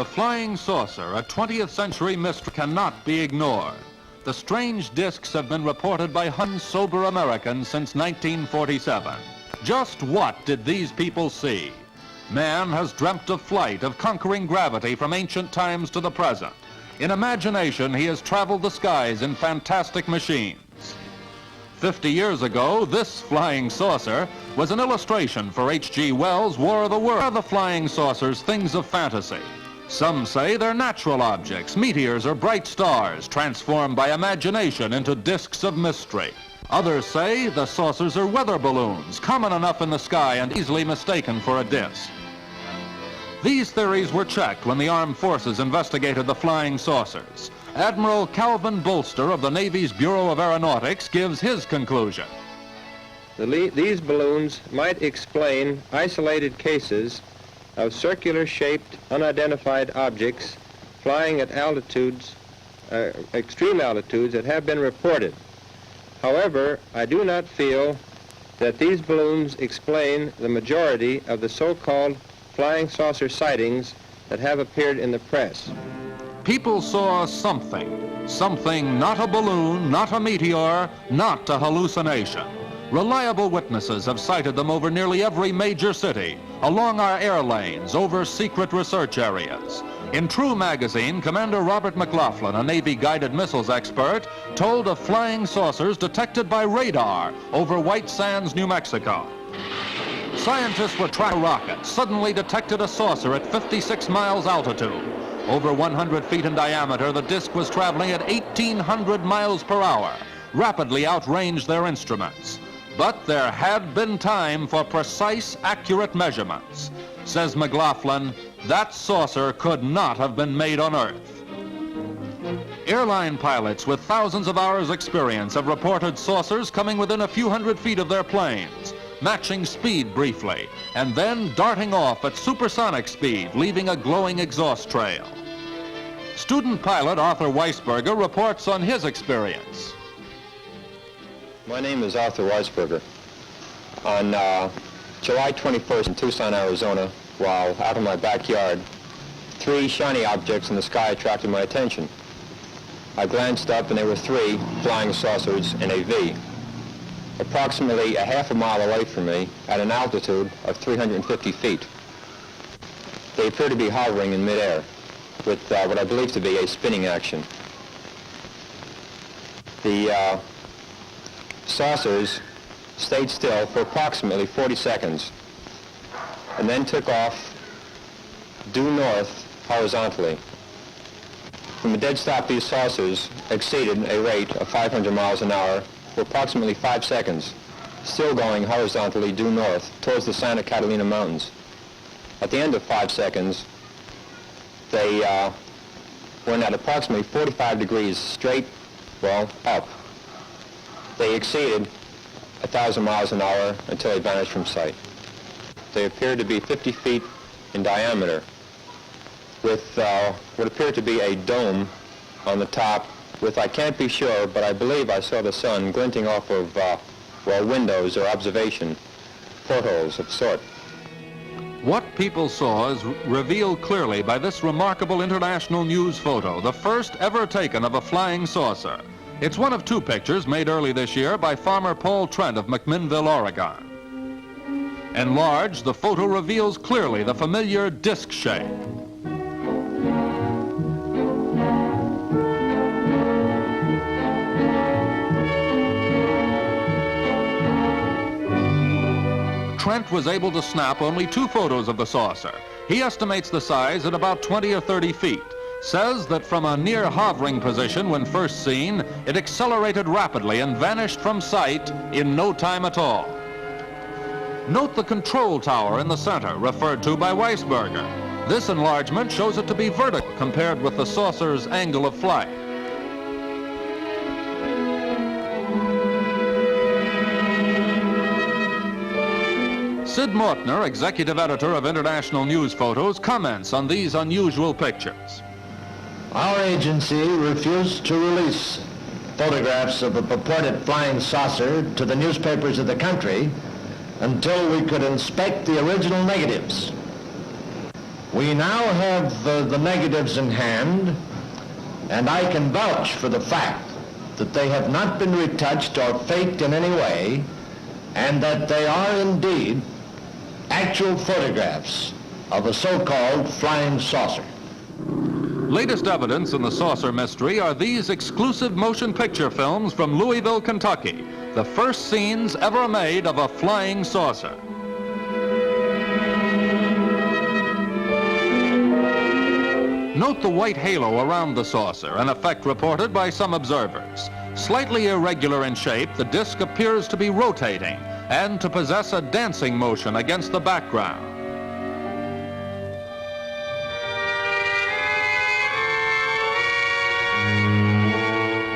The flying saucer, a 20th century mystery, cannot be ignored. The strange discs have been reported by sober Americans since 1947. Just what did these people see? Man has dreamt of flight, of conquering gravity from ancient times to the present. In imagination, he has traveled the skies in fantastic machines. 50 years ago, this flying saucer was an illustration for H.G. Wells' War of the Worlds. Are the flying saucers things of fantasy? Some say they're natural objects, meteors or bright stars, transformed by imagination into discs of mystery. Others say the saucers are weather balloons, common enough in the sky and easily mistaken for a disc. These theories were checked when the armed forces investigated the flying saucers. Admiral Calvin Bolster of the Navy's Bureau of Aeronautics gives his conclusion. These balloons might explain isolated cases of circular-shaped, unidentified objects flying at altitudes, extreme altitudes that have been reported. However, I do not feel that these balloons explain the majority of the so-called flying saucer sightings that have appeared in the press. People saw something not a balloon, not a meteor, not a hallucination. Reliable witnesses have sighted them over nearly every major city, along our air lanes, over secret research areas. In True magazine, Commander Robert McLaughlin, a Navy guided missiles expert, told of flying saucers detected by radar over White Sands, New Mexico. Scientists were tracking a rocket, suddenly detected a saucer at 56 miles altitude. Over 100 feet in diameter, the disc was traveling at 1,800 miles per hour, rapidly outranged their instruments. But there had been time for precise, accurate measurements. Says McLaughlin, that saucer could not have been made on Earth. Airline pilots with thousands of hours' experience have reported saucers coming within a few hundred feet of their planes, matching speed briefly, and then darting off at supersonic speed, leaving a glowing exhaust trail. Student pilot Arthur Weisberger reports on his experience. My name is Arthur Weisberger. On July 21st in Tucson, Arizona, while out in my backyard, 3 shiny objects in the sky attracted my attention. I glanced up and there were 3 flying saucers in a V. Approximately a half a mile away from me at an altitude of 350 feet. They appear to be hovering in midair with what I believe to be a spinning action. The saucers stayed still for approximately 40 seconds and then took off due north horizontally. From a dead stop, these saucers exceeded a rate of 500 miles an hour for approximately 5 seconds, still going horizontally due north towards the Santa Catalina Mountains. At the end of 5 seconds, they went at approximately 45 degrees straight, well, up. They exceeded 1,000 miles an hour until they vanished from sight. They appeared to be 50 feet in diameter with what appeared to be a dome on the top with, I can't be sure, but I believe I saw the sun glinting off of, well, windows or observation portholes of sort. What people saw is revealed clearly by this remarkable international news photo, the first ever taken of a flying saucer. It's one of 2 pictures made early this year by farmer Paul Trent of McMinnville, Oregon. Enlarged, the photo reveals clearly the familiar disc shape. Trent was able to snap only 2 photos of the saucer. He estimates the size at about 20 or 30 feet. Says that from a near hovering position when first seen, it accelerated rapidly and vanished from sight in no time at all. Note the control tower in the center, referred to by Weisberger. This enlargement shows it to be vertical compared with the saucer's angle of flight. Sid Mortner, executive editor of International News Photos, comments on these unusual pictures. Our agency refused to release photographs of a purported flying saucer to the newspapers of the country until we could inspect the original negatives. We now have the negatives in hand, and I can vouch for the fact that they have not been retouched or faked in any way, and that they are indeed actual photographs of a so-called flying saucer. Latest evidence in the saucer mystery are these exclusive motion picture films from Louisville, Kentucky, the first scenes ever made of a flying saucer. Note the white halo around the saucer, an effect reported by some observers. Slightly irregular in shape, the disc appears to be rotating and to possess a dancing motion against the background.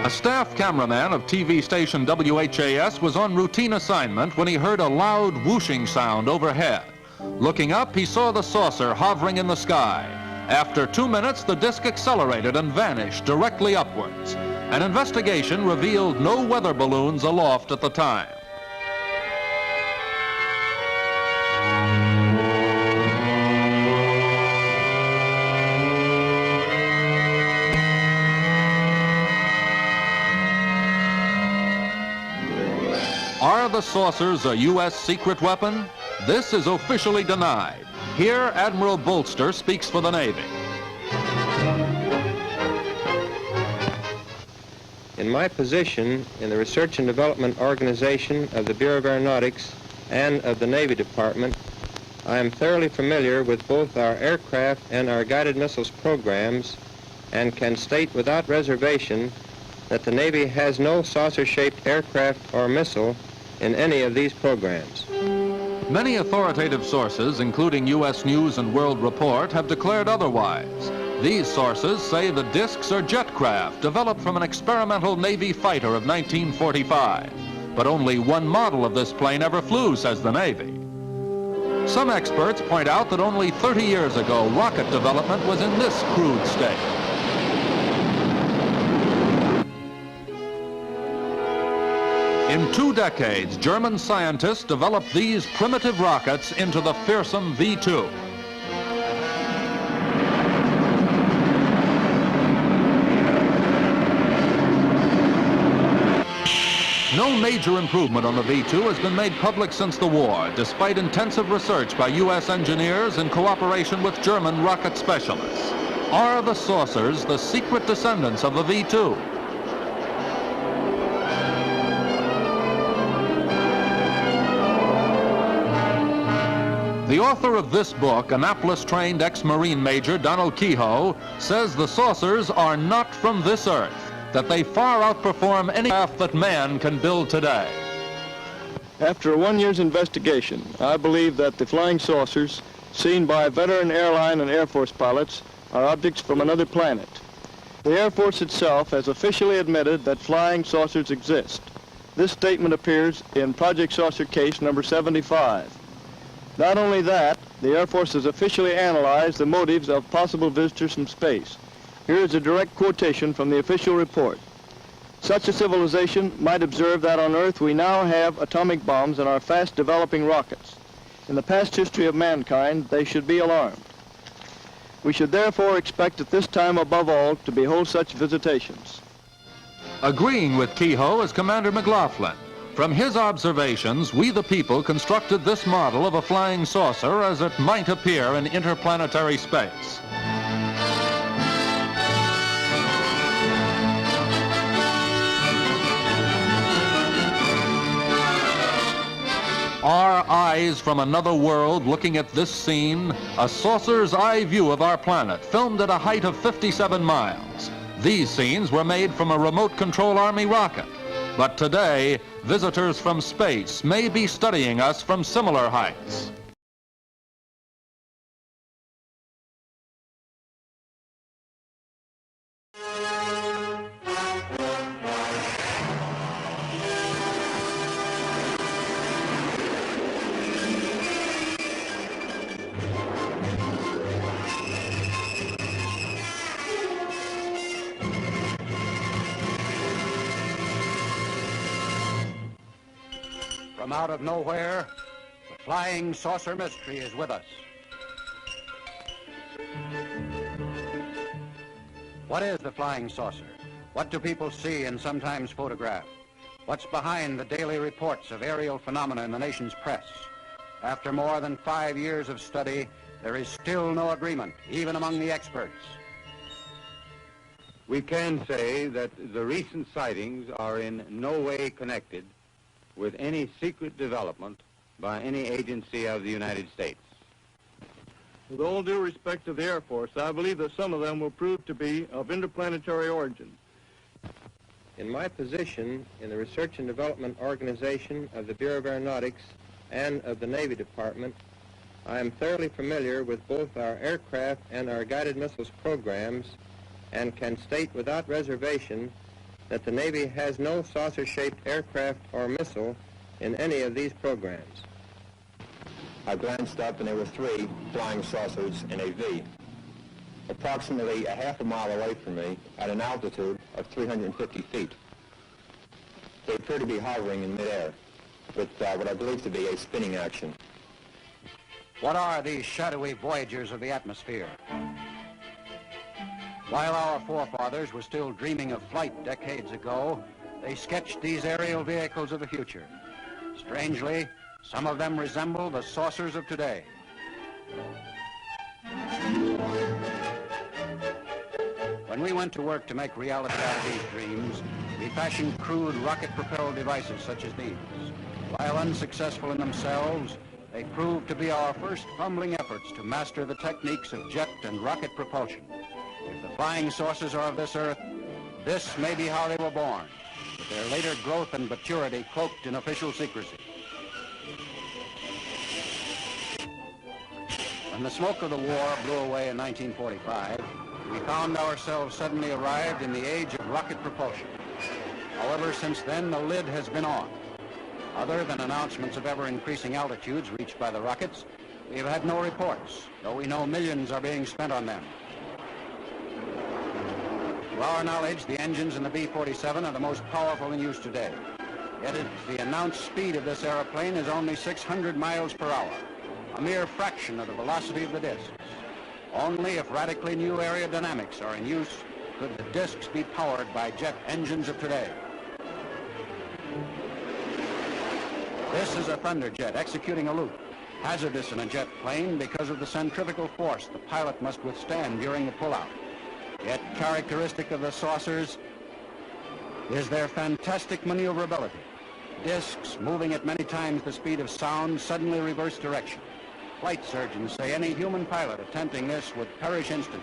A staff cameraman of TV station WHAS was on routine assignment when he heard a loud whooshing sound overhead. Looking up, he saw the saucer hovering in the sky. After 2 minutes, the disc accelerated and vanished directly upwards. An investigation revealed no weather balloons aloft at the time. Are the saucers a U.S. secret weapon? This is officially denied. Here, Admiral Bolster speaks for the Navy. In my position in the Research and Development Organization of the Bureau of Aeronautics and of the Navy Department, I am thoroughly familiar with both our aircraft and our guided missiles programs and can state without reservation that the Navy has no saucer-shaped aircraft or missile in any of these programs. Many authoritative sources, including U.S. News and World Report, have declared otherwise. These sources say the discs are jet craft developed from an experimental Navy fighter of 1945. But only one model of this plane ever flew, says the Navy. Some experts point out that only 30 years ago, rocket development was in this crude state. In 2 decades, German scientists developed these primitive rockets into the fearsome V-2. No major improvement on the V-2 has been made public since the war, despite intensive research by U.S. engineers in cooperation with German rocket specialists. Are the saucers the secret descendants of the V-2? The author of this book, Annapolis-trained ex-Marine Major Donald Kehoe, says the saucers are not from this earth, that they far outperform any craft that man can build today. After a 1 year's investigation, I believe that the flying saucers seen by veteran airline and Air Force pilots are objects from another planet. The Air Force itself has officially admitted that flying saucers exist. This statement appears in Project Saucer Case number 75. Not only that, the Air Force has officially analyzed the motives of possible visitors from space. Here is a direct quotation from the official report. Such a civilization might observe that on Earth we now have atomic bombs and are fast developing rockets. In the past history of mankind, they should be alarmed. We should therefore expect at this time above all to behold such visitations. Agreeing with Kehoe is Commander McLaughlin. From his observations, we the people constructed this model of a flying saucer as it might appear in interplanetary space. Our eyes from another world looking at this scene, a saucer's eye view of our planet, filmed at a height of 57 miles. These scenes were made from a remote control Army rocket. But today, visitors from space may be studying us from similar heights. From out of nowhere, the flying saucer mystery is with us. What is the flying saucer? What do people see and sometimes photograph? What's behind the daily reports of aerial phenomena in the nation's press? After more than 5 years of study, there is still no agreement, even among the experts. We can say that the recent sightings are in no way connected with any secret development by any agency of the United States. With all due respect to the Air Force, I believe that some of them will prove to be of interplanetary origin. In my position in the Research and Development Organization of the Bureau of Aeronautics and of the Navy Department, I am thoroughly familiar with both our aircraft and our guided missiles programs and can state without reservation that the Navy has no saucer-shaped aircraft or missile in any of these programs. I glanced up and there were 3 flying saucers in a V, approximately a half a mile away from me at an altitude of 350 feet. They appear to be hovering in midair with what I believe to be a spinning action. What are these shadowy voyagers of the atmosphere? While our forefathers were still dreaming of flight decades ago, they sketched these aerial vehicles of the future. Strangely, some of them resemble the saucers of today. When we went to work to make reality out of these dreams, we fashioned crude rocket-propelled devices such as these. While unsuccessful in themselves, they proved to be our first fumbling efforts to master the techniques of jet and rocket propulsion. If the flying saucers are of this earth, this may be how they were born, with their later growth and maturity cloaked in official secrecy. When the smoke of the war blew away in 1945, we found ourselves suddenly arrived in the age of rocket propulsion. However, since then, the lid has been on. Other than announcements of ever-increasing altitudes reached by the rockets, we have had no reports, though we know millions are being spent on them. To our knowledge, the engines in the B-47 are the most powerful in use today. Yet the announced speed of this airplane is only 600 miles per hour, a mere fraction of the velocity of the discs. Only if radically new aerodynamics are in use could the discs be powered by jet engines of today. This is a Thunderjet executing a loop, hazardous in a jet plane because of the centrifugal force the pilot must withstand during the pullout. Yet characteristic of the saucers is their fantastic maneuverability. Discs, moving at many times the speed of sound, suddenly reverse direction. Flight surgeons say any human pilot attempting this would perish instantly.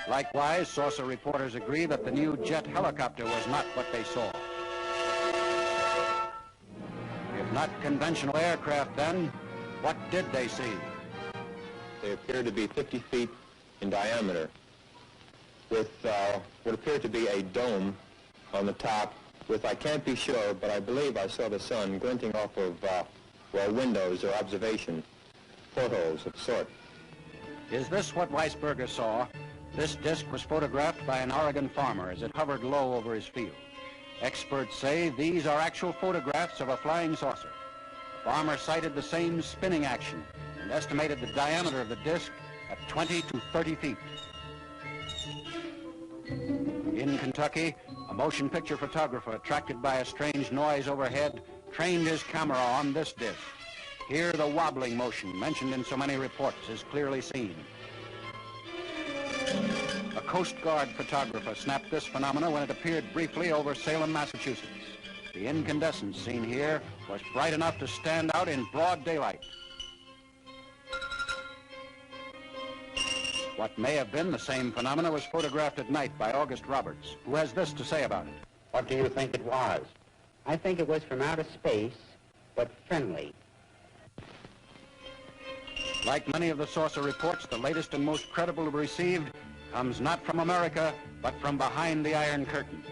Likewise, saucer reporters agree that the new jet helicopter was not what they saw. If not conventional aircraft, then what did they see? They appear to be 50 feet in diameter with what appeared to be a dome on the top with, I can't be sure, but I believe I saw the sun glinting off of, windows or observation portholes of sort. Is this what Weisberger saw? This disc was photographed by an Oregon farmer as it hovered low over his field. Experts say these are actual photographs of a flying saucer. The farmer cited the same spinning action and estimated the diameter of the disc at 20 to 30 feet. In Kentucky, a motion picture photographer attracted by a strange noise overhead trained his camera on this disc. Here the wobbling motion mentioned in so many reports is clearly seen. A Coast Guard photographer snapped this phenomena when it appeared briefly over Salem, Massachusetts. The incandescence seen here was bright enough to stand out in broad daylight. What may have been the same phenomena was photographed at night by August Roberts, who has this to say about it. What do you think it was? I think it was from outer space, but friendly. Like many of the saucer reports, the latest and most credible received comes not from America, but from behind the Iron Curtain.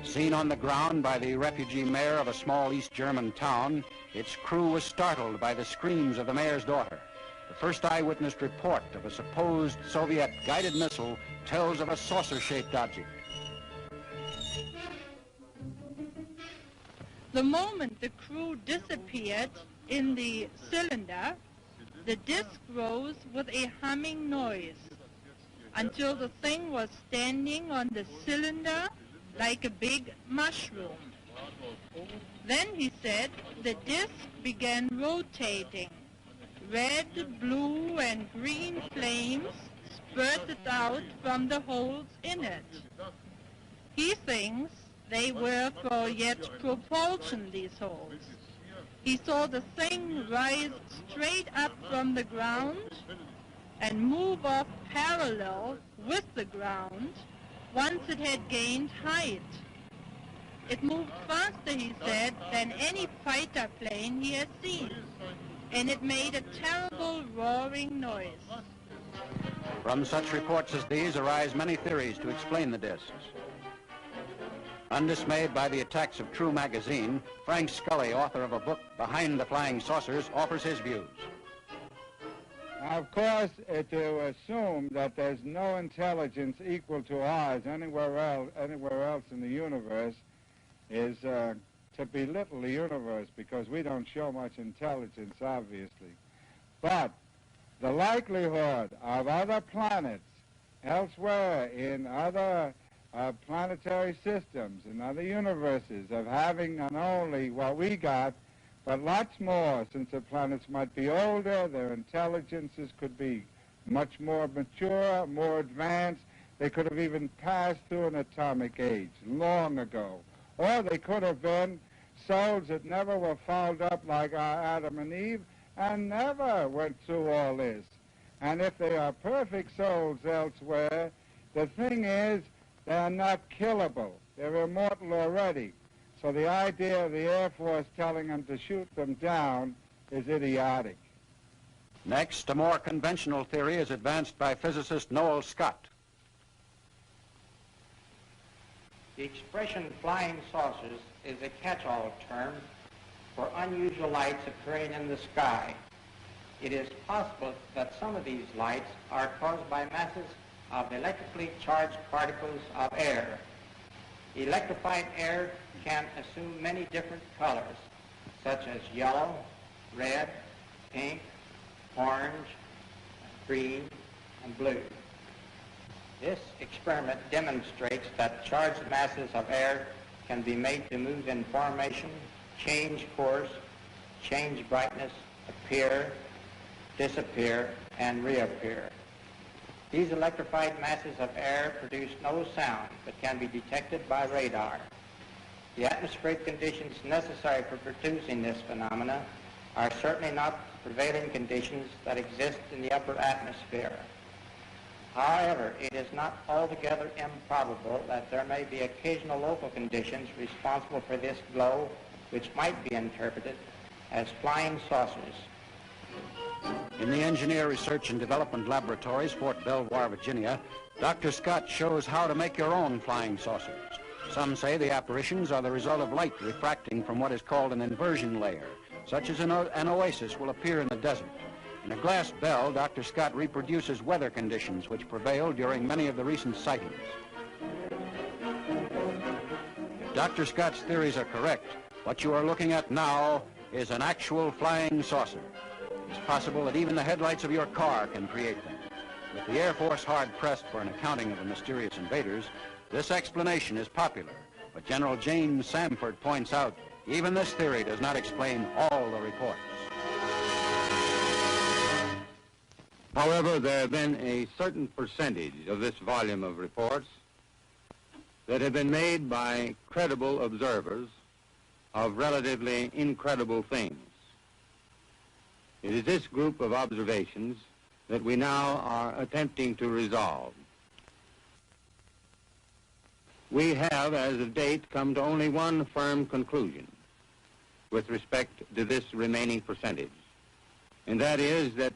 Seen on the ground by the refugee mayor of a small East German town, its crew was startled by the screams of the mayor's daughter. The first eyewitness report of a supposed Soviet guided missile tells of a saucer-shaped object. The moment the crew disappeared in the cylinder, the disc rose with a humming noise until the thing was standing on the cylinder like a big mushroom. Then, he said, the disc began rotating. Red, blue, and green flames spurted out from the holes in it. He thinks they were for jet propulsion, these holes. He saw the thing rise straight up from the ground and move off parallel with the ground once it had gained height. It moved faster, he said, than any fighter plane he had seen, and it made a terrible roaring noise. From such reports as these arise many theories to explain the discs. Undismayed by the attacks of True magazine, Frank Scully, author of a book, Behind the Flying Saucers, offers his views. Now, of course, to assume that there's no intelligence equal to ours anywhere else in the universe is to belittle the universe, because we don't show much intelligence, obviously. But the likelihood of other planets elsewhere in other planetary systems and other universes of having not only what we got, but lots more, since the planets might be older, their intelligences could be much more mature, more advanced. They could have even passed through an atomic age long ago. Or they could have been souls that never were fouled up like our Adam and Eve and never went through all this. And if they are perfect souls elsewhere, the thing is, they are not killable. They're immortal already. So the idea of the Air Force telling them to shoot them down is idiotic. Next, a more conventional theory is advanced by physicist Noel Scott. The expression flying saucers is a catch-all term for unusual lights appearing in the sky. It is possible that some of these lights are caused by masses of electrically charged particles of air. Electrified air can assume many different colors, such as yellow, red, pink, orange, green, and blue. This experiment demonstrates that charged masses of air can be made to move in formation, change course, change brightness, appear, disappear, and reappear. These electrified masses of air produce no sound but can be detected by radar. The atmospheric conditions necessary for producing this phenomena are certainly not prevailing conditions that exist in the upper atmosphere. However, it is not altogether improbable that there may be occasional local conditions responsible for this glow, which might be interpreted as flying saucers. In the Engineer Research and Development Laboratories, Fort Belvoir, Virginia, Dr. Scott shows how to make your own flying saucers. Some say the apparitions are the result of light refracting from what is called an inversion layer, such as an oasis will appear in the desert. In a glass bell, Dr. Scott reproduces weather conditions which prevailed during many of the recent sightings. If Dr. Scott's theories are correct, what you are looking at now is an actual flying saucer. It's possible that even the headlights of your car can create them. With the Air Force hard-pressed for an accounting of the mysterious invaders, this explanation is popular. But General James Samford points out, even this theory does not explain all the reports. However, there have been a certain percentage of this volume of reports that have been made by credible observers of relatively incredible things. It is this group of observations that we now are attempting to resolve. We have, as of date, come to only one firm conclusion with respect to this remaining percentage, and that is that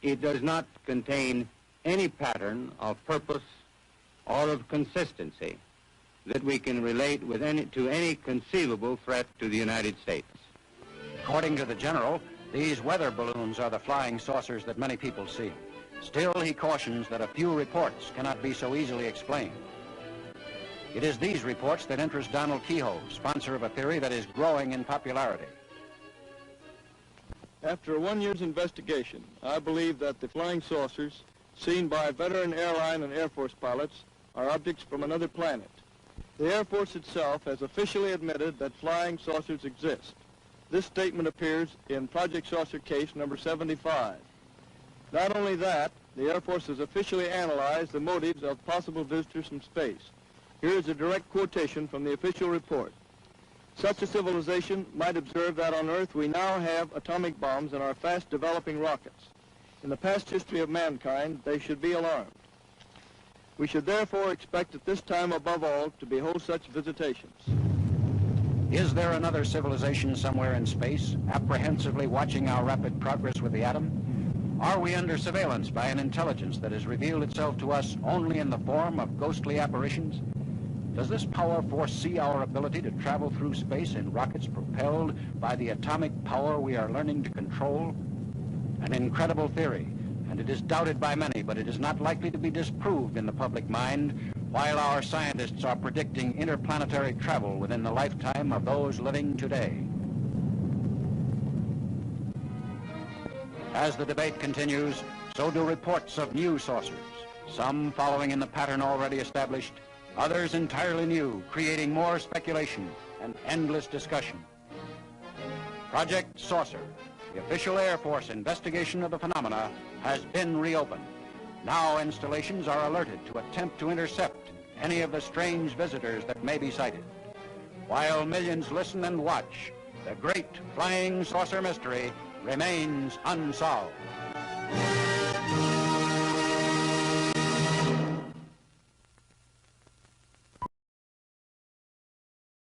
it does not contain any pattern of purpose or of consistency that we can relate with to any conceivable threat to the United States. According to the general, these weather balloons are the flying saucers that many people see. Still, he cautions that a few reports cannot be so easily explained. It is these reports that interest Donald Kehoe, sponsor of a theory that is growing in popularity. After a 1 year's investigation, I believe that the flying saucers seen by veteran airline and Air Force pilots are objects from another planet. The Air Force itself has officially admitted that flying saucers exist. This statement appears in Project Saucer Case number 75. Not only that, the Air Force has officially analyzed the motives of possible visitors from space. Here is a direct quotation from the official report. Such a civilization might observe that on Earth we now have atomic bombs and are fast developing rockets. In the past history of mankind, they should be alarmed. We should therefore expect at this time above all to behold such visitations. Is there another civilization somewhere in space, apprehensively watching our rapid progress with the atom? Are we under surveillance by an intelligence that has revealed itself to us only in the form of ghostly apparitions? Does this power foresee our ability to travel through space in rockets propelled by the atomic power we are learning to control? An incredible theory, and it is doubted by many, but it is not likely to be disproved in the public mind, while our scientists are predicting interplanetary travel within the lifetime of those living today. As the debate continues, so do reports of new saucers, some following in the pattern already established, others entirely new, creating more speculation and endless discussion. Project Saucer, the official Air Force investigation of the phenomena, has been reopened. Now installations are alerted to attempt to intercept any of the strange visitors that may be sighted. While millions listen and watch, the great flying saucer mystery remains unsolved.